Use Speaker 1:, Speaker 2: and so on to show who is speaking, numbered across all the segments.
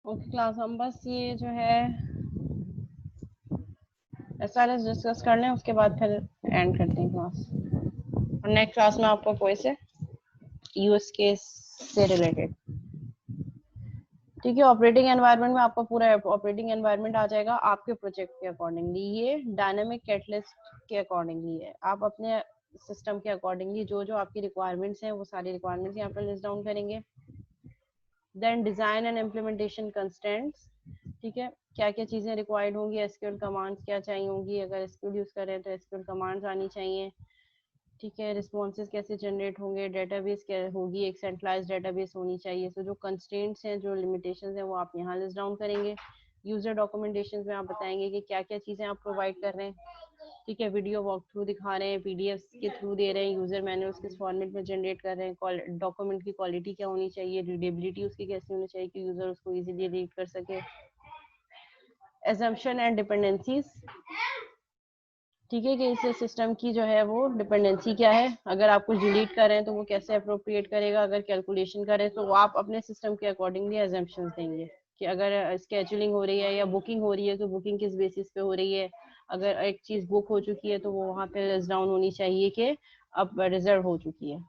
Speaker 1: Okay class, हम बस ये जो है एसआरएस डिस्कस कर लें, उसके बाद फिर एंड करते हैं क्लास। और नेक्स्ट क्लास में आपको कोई से यूएस केस से रिलेटेड, ठीक है। ऑपरेटिंग एनवायरनमेंट में आपका पूरा ऑपरेटिंग एनवायरनमेंट आ जाएगा आपके प्रोजेक्ट के अकॉर्डिंगली। ये डायनामिक कैटलिस्ट के अकॉर्डिंगली है, आप अपने सिस्टम के अकॉर्डिंगली जो जो आपकी रिक्वायरमेंट्स हैं वो सारी रिक्वायरमेंट्स यहाँ पर लिस्ट डाउन करेंगे। Then design and implementation constraints, ठीक है, क्या क्या चीजें रिक्वायर्ड होंगी, एसक्यूएल कमांड्स क्या चाहिए होंगी, अगर एसक्यूएल यूज कर रहे हैं तो एसक्यूएल कमांड्स आनी चाहिए, ठीक है। रिस्पॉन्सेज कैसे जनरेट होंगे, डेटाबेस क्या होगी, एक सेंट्रलाइज डेटाबेस होनी चाहिए। सो जो कंस्ट्रेंट्स हैं, जो लिमिटेशंस हैं, वो आप यहाँ लिस्ट डाउन करेंगे। यूजर डॉक्यूमेंटेशन में आप बताएंगे कि क्या क्या चीजें आप प्रोवाइड कर रहे हैं, ठीक है। वीडियो वॉक थ्रू दिखा रहे हैं, पीडीएफ के थ्रू दे रहे हैं, यूजर मैनुअल्स किस फॉर्मेट में जनरेट कर रहे हैं, डॉक्यूमेंट की क्वालिटी क्या होनी चाहिए, रीडेबिलिटी उसकी कैसी होनी चाहिए कि यूजर उसको इजीली रीड कर सके। एजम्पशन एंड डिपेंडेंसीज, ठीक है, कि इस सिस्टम की जो है वो डिपेंडेंसी क्या है, अगर आप कुछ डिलीट कर रहे हैं तो वो कैसे अप्रोप्रिएट करेगा, अगर कैलकुलेशन करें तो आप अपने सिस्टम के अकॉर्डिंगली एजम्पशंस देंगे कि अगर स्केजुलिंग हो रही है या बुकिंग हो रही है तो बुकिंग किस बेसिस पे हो रही है, अगर एक चीज बुक हो चुकी है तो वो वहाँ पे लिस्ट डाउन होनी चाहिए कि अब रिजर्व हो चुकी है,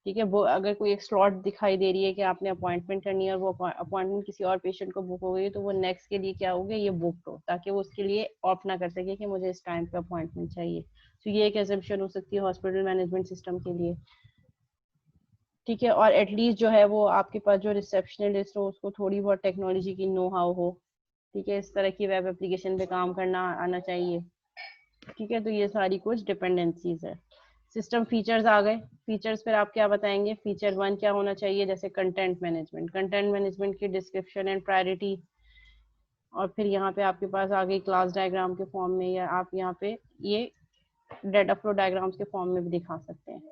Speaker 1: ठीक है। वो अगर कोई एक स्लॉट दिखाई दे रही है कि आपने अपॉइंटमेंट करनी है और वो अपॉइंटमेंट किसी और पेशेंट को बुक हो गई तो वो नेक्स्ट के लिए क्या हो गया, ये बुक हो, ताकि वो उसके लिए ऑप्ट ना कर सके कि मुझे इस टाइम पे अपॉइंटमेंट चाहिए। तो ये एक एजम्पशन हो सकती है हॉस्पिटल मैनेजमेंट सिस्टम के लिए, ठीक है। और एटलीस्ट जो है वो आपके पास जो रिसेप्शनिस्ट हो उसको थोड़ी बहुत टेक्नोलॉजी की नो हाउ हो, ठीक है, इस तरह की वेब एप्लीकेशन पे काम करना आना चाहिए, ठीक है। तो ये सारी कुछ डिपेंडेंसीज है। सिस्टम फीचर्स आ गए। फीचर्स फिर आप क्या बताएंगे, फीचर 1 क्या होना चाहिए, जैसे कंटेंट मैनेजमेंट, कंटेंट मैनेजमेंट की डिस्क्रिप्शन एंड प्रायोरिटी। और फिर यहाँ पे आपके पास आ गई क्लास डायग्राम के फॉर्म में, या आप यहाँ पे ये डाटा फ्लो डायग्राम्स के फॉर्म में भी दिखा सकते हैं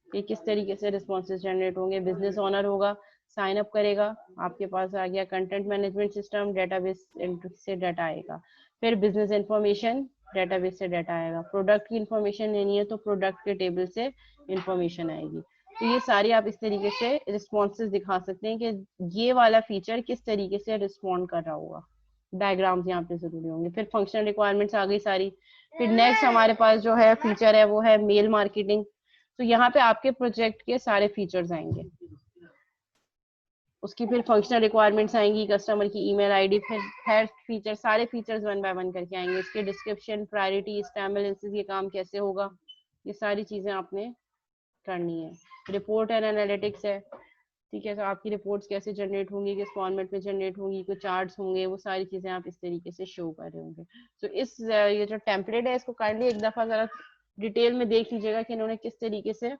Speaker 1: कि किस तरीके से रिस्पॉन्सेज जनरेट होंगे। बिजनेस ओनर होगा, साइन अप करेगा, आपके पास आ गया कंटेंट मैनेजमेंट सिस्टम, डेटाबेस से डाटा आएगा। फिर बिजनेस इंफॉर्मेशन, डेटाबेस से डाटा आएगा। प्रोडक्ट की इंफॉर्मेशन लेनी है तो प्रोडक्ट के टेबल से इंफॉर्मेशन आएगी। तो ये सारी आप इस तरीके से रिस्पॉन्सेज दिखा सकते हैं कि ये वाला फीचर किस तरीके से रिस्पॉन्ड कर रहा होगा। डायग्राम्स यहाँ पे जरूरी होंगे। फिर फंक्शनल रिक्वायरमेंट्स आ गई सारी। फिर नेक्स्ट हमारे पास जो है फीचर है वो है मेल मार्केटिंग। तो यहाँ पे आपके प्रोजेक्ट के सारे फीचर्स आएंगे, उसकी फिर फंक्शनल रिक्वायरमेंट्स आएंगी, कस्टमर की ईमेल आईडी, फिर हर फीचर, सारे फीचर्स वन बाय वन करके आएंगे। इसके डिस्क्रिप्शन, प्रायोरिटी, स्टैम्बलेंसेस, ये काम कैसे होगा, ये सारी चीजें आपने करनी है। रिपोर्ट एंड एनालिटिक्स है, ठीक है, तो आपकी रिपोर्ट्स कैसे जनरेट होंगी, किस फॉर्मेट में जनरेट होंगी, कुछ चार्ट्स होंगे, वो सारी चीजें आप इस तरीके से शो कर रहे होंगे। तो इस ये जो टेम्पलेट है इसको काइंडली एक दफा जरा डिटेल में देख लीजिएगा कि इन्होंने किस तरीके से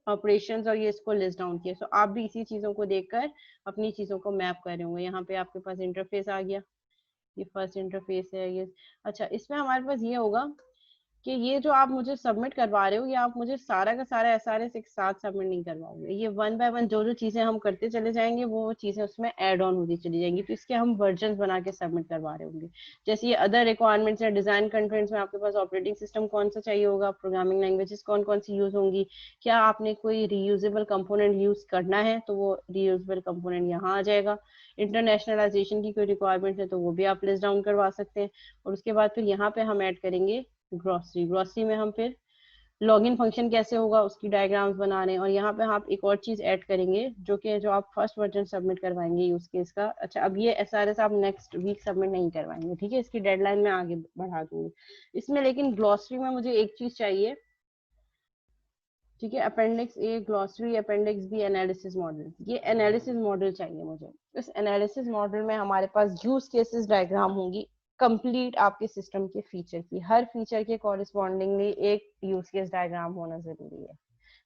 Speaker 1: ऑपरेशंस और ये इसको लिस्ट डाउन किया। सो आप भी इसी चीजों को देखकर अपनी चीजों को मैप कर रहे होंगे। यहाँ पे आपके पास इंटरफेस आ गया, ये फर्स्ट इंटरफेस है ये। अच्छा, इसमें हमारे पास ये होगा कि ये जो आप मुझे सबमिट करवा रहे हो, ये आप मुझे सारा का सारा एसआरएस एक साथ सबमिट नहीं करवाओगे। ये वन बाय वन जो जो चीजें हम करते चले जाएंगे वो चीजें उसमें ऐड ऑन होती चली जाएंगी, तो इसके हम वर्जन बना के सबमिट करवा रहे होंगे। जैसे ये अदर रिक्वायरमेंट्स है, डिजाइन कंट्रेंट्स में आपके पास ऑपरेटिंग सिस्टम कौन सा चाहिए होगा, प्रोग्रामिंग लैंग्वेजेस कौन कौन सी यूज होंगी, क्या आपने कोई रीयूजेबल कंपोनेंट यूज करना है तो वो रीयूजेबल कंपोनेंट यहाँ आ जाएगा। इंटरनेशनलाइजेशन की कोई रिक्वायरमेंट है तो वो भी आप लिस्ट डाउन करवा सकते हैं। और उसके बाद फिर यहाँ पे हम ऐड करेंगे ग्रॉसरी। ग्रॉसरी में हम फिर लॉगिन फंक्शन कैसे होगा उसकी डायग्राम्स बना रहे हैं। और यहाँ पे आप एक और चीज ऐड करेंगे जो कि जो आप फर्स्ट वर्जन सबमिट करवाएंगे यूज केस का। अच्छा, अब ये एसआरएस आप नेक्स्ट वीक सबमिट नहीं करवाएंगे, ठीक है, इसकी डेडलाइन में आगे बढ़ा दूंगी इसमें। लेकिन ग्लॉसरी में मुझे एक चीज चाहिए, ठीक है, appendix A glossary, appendix B analysis model. ये एनालिसिस मॉडल चाहिए मुझे। इस एनालिसिस मॉडल में हमारे पास यूज केसेस डायग्राम होंगी कंप्लीट आपके सिस्टम के फीचर की। हर फीचर के कॉरेस्पॉन्डिंगली एक यूज केस डायग्राम होना जरूरी है।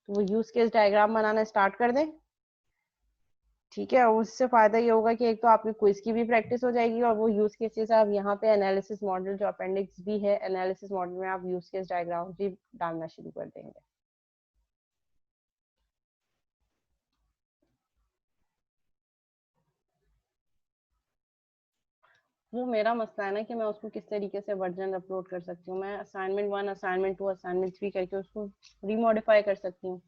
Speaker 1: तो वो यूज केस डायग्राम बनाना स्टार्ट कर दें, ठीक है। उससे फायदा ये होगा कि एक तो आपकी क्विज की भी प्रैक्टिस हो जाएगी और वो यूज केसेस आप यहाँ पे एनालिसिस मॉडल जो अपेंडिक्स भी है एनालिसिस मॉडल में आप यूज केस डायग्राम भी डालना शुरू कर देंगे। वो मेरा मसला है ना कि मैं उसको किस तरीके से वर्जन अपलोड कर सकती हूँ। मैं असाइनमेंट 1, असाइनमेंट 2, असाइनमेंट 3 करके उसको रीमॉडिफाई कर सकती हूँ।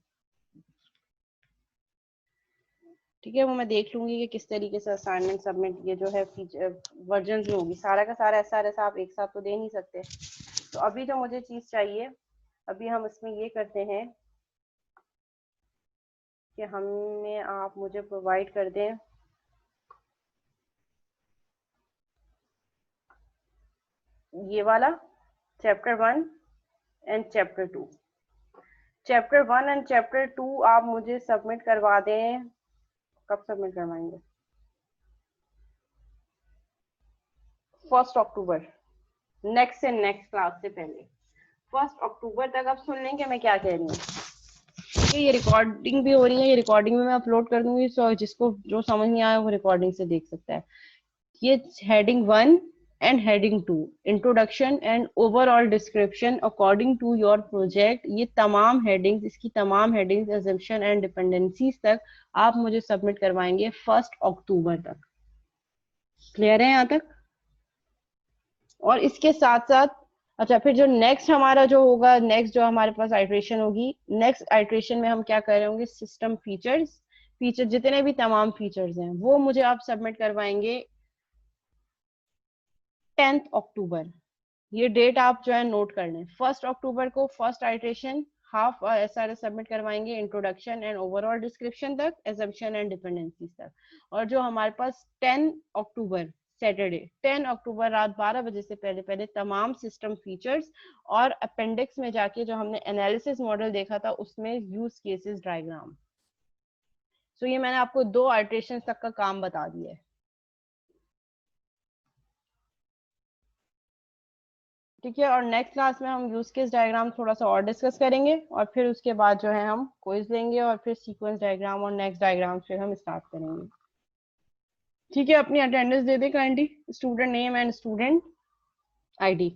Speaker 1: ठीक है, वो मैं देख लूंगी कि किस तरीके से असाइनमेंट सबमिट ये जो है वर्जन में होगी। सारा का सारा SRS आप एक साथ तो दे नहीं सकते। तो अभी जो मुझे चीज़ चाहिए, अभी हम इसमें ये करते हैं कि हमें आप मुझे प्रोवाइड कर दें ये वाला chapter 1 and chapter 2। Chapter 1 and chapter 2 आप मुझे सबमिट करवा दें। कब सबमिट करवाएंगे? 1 अक्टूबर, नेक्स्ट से नेक्स्ट क्लास से पहले 1 अक्टूबर तक। आप सुन लेंगे मैं क्या कह रही हूँ। ठीक है, ये रिकॉर्डिंग भी हो रही है, ये रिकॉर्डिंग में मैं अपलोड कर दूंगी, सो जिसको जो समझ नहीं आया वो रिकॉर्डिंग से देख सकता है। ये heading 1 and heading 2, introduction and overall description according to your project, ये तमाम हेडिंग्स, इसकी तमाम हेडिंग्स अजम्पशन एंड डिपेंडेंसीज तक आप मुझे सबमिट करवाएंगे 1 अक्टूबर तक। क्लियर है यहाँ तक? और इसके साथ साथ अच्छा, फिर जो नेक्स्ट हमारा जो होगा, नेक्स्ट जो हमारे पास आइट्रेशन होगी, नेक्स्ट आइट्रेशन में हम क्या कर रहे होंगे, सिस्टम फीचर्स, फीचर जितने भी तमाम फीचर्स हैं वो मुझे आप सबमिट करवाएंगे 10 अक्टूबर। ये डेट आप जो है नोट कर लें। 1 अक्टूबर को first iteration half SRS submit करवाएंगे, इंट्रोडक्शन एंड ओवरऑल डिस्क्रिप्शन तक, एजम्पशन एंड डिपेंडेंसीज तक। और जो हमारे पास 10 अक्टूबर सैटरडे 10 अक्टूबर रात 12 बजे से पहले पहले तमाम सिस्टम फीचर्स और अपेंडिक्स में जाके जो हमने एनालिसिस मॉडल देखा था उसमें यूज केसेस डायग्राम। सो ये मैंने आपको 2 आइट्रेशन तक का काम बता दिया है। ठीक है, और नेक्स्ट क्लास में हम यूज केस डायग्राम थोड़ा सा और डिस्कस करेंगे, और फिर उसके बाद जो है हम क्विज लेंगे, और फिर सीक्वेंस डायग्राम और नेक्स्ट डायग्राम फिर हम स्टार्ट करेंगे। ठीक है, अपनी अटेंडेंस दे दे kindly, student name and student ID.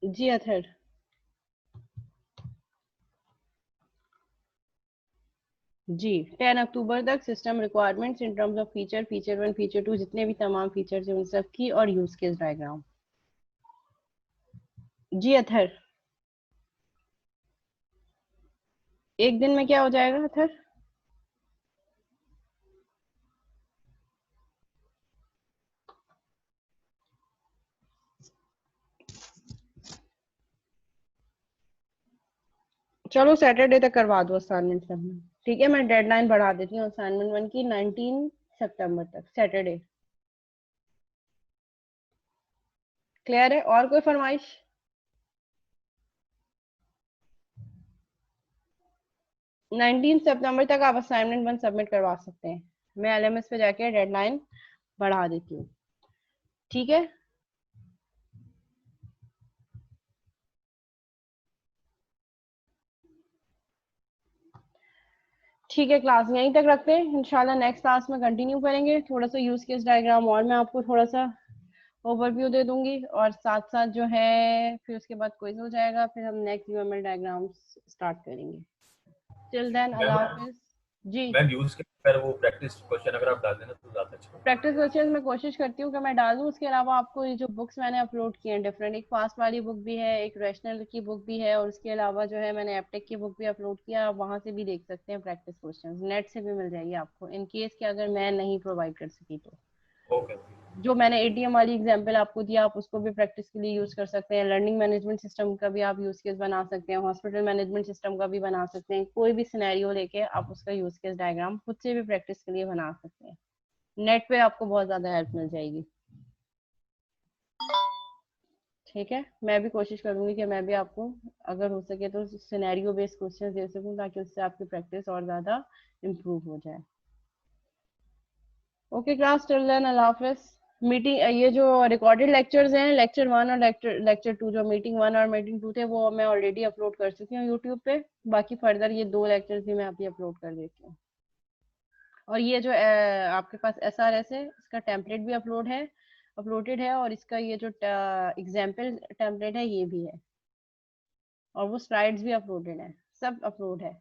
Speaker 1: जी अथर। जी, 10 अक्टूबर तक system requirements in terms of feature, feature 1, feature 2, जितने भी तमाम फीचर्स हैं उन सब की, और यूज केस डायग्राम। जी अथर, एक दिन में क्या हो जाएगा अथर? चलो सैटरडे तक करवा दो असाइनमेंट सबमिट। ठीक है, मैं डेडलाइन बढ़ा देती हूँ असाइनमेंट 1 की 19 सितंबर तक, सैटरडे। क्लियर है? और कोई फरमाइश? 19 सितंबर तक आप असाइनमेंट 1 सबमिट करवा सकते हैं। मैं LMS पे जाके डेडलाइन बढ़ा देती हूँ। ठीक है, ठीक है, क्लास यहीं तक रखते हैं, इंशाल्लाह नेक्स्ट क्लास में कंटिन्यू करेंगे। थोड़ा सा यूज केस डायग्राम और मैं आपको थोड़ा सा ओवरव्यू दे दूंगी, और साथ साथ जो है फिर उसके बाद क्विज हो जाएगा, फिर हम नेक्स्ट UML डायग्राम स्टार्ट करेंगे। टिल देन
Speaker 2: मैम,
Speaker 1: अल्लाह हाफिज। जी,
Speaker 2: मैम यूज के अगर वो प्रैक्टिस क्वेश्चन अगर आप डाल देना तो ज्यादा अच्छा होगा।
Speaker 1: प्रैक्टिस क्वेश्चंस मैं कोशिश करती हूँ कि मैं डाल दूँ। उसके अलावा आपको ये जो बुक्स मैंने अपलोड किए हैं डिफरेंट, एक फास्ट वाली बुक भी है, एक रैशनल की बुक भी है, और उसके अलावा जो है मैंने एप्टेक की बुक भी अपलोड किया, आप वहाँ से भी देख सकते हैं। प्रैक्टिस क्वेश्चंस नेट से भी मिल जाएगी आपको, इन केस कि अगर मैं नहीं प्रोवाइड कर सकी तो।
Speaker 2: ओके।
Speaker 1: जो मैंने एटीएम वाली एग्जांपल आपको दिया, आप उसको भी प्रैक्टिस के लिए यूज कर सकते हैं। लर्निंग मैनेजमेंट सिस्टम का भी आप यूज केस बना सकते हैं, हॉस्पिटल मैनेजमेंट सिस्टम का भी बना सकते हैं। कोई भी सिनेरियो लेके आप उसका यूज केस डायग्राम खुद से भी प्रैक्टिस के लिए बना सकते हैं। नेट पे आपको बहुत ज्यादा हेल्प मिल जाएगी। ठीक है, मैं भी कोशिश करूंगी कि मैं भी आपको अगर हो सके तो सिनेरियो बेस्ड क्वेश्चन दे सकूं, ताकि उससे आपकी प्रैक्टिस और ज्यादा इम्प्रूव हो जाए। ओके क्लास, टिल देन अल्लाह हाफिज। मीटिंग, ये जो रिकॉर्डेड लेक्चर्स हैं, लेक्चर 1 और लेक्चर 2, जो मीटिंग 1 और मीटिंग 2 थे, वो मैं ऑलरेडी अपलोड कर चुकी हूँ यूट्यूब पे। बाकी फर्दर ये 2 लेक्चर्स भी मैं अभी अपलोड कर देती हूँ। और ये जो आपके पास SRS है, इसका टेम्पलेट भी अपलोडेड है, और इसका ये जो एग्जाम्पल टेम्पलेट है ये भी है, और वो स्लाइड्स भी अपलोडेड है, सब अपलोड है।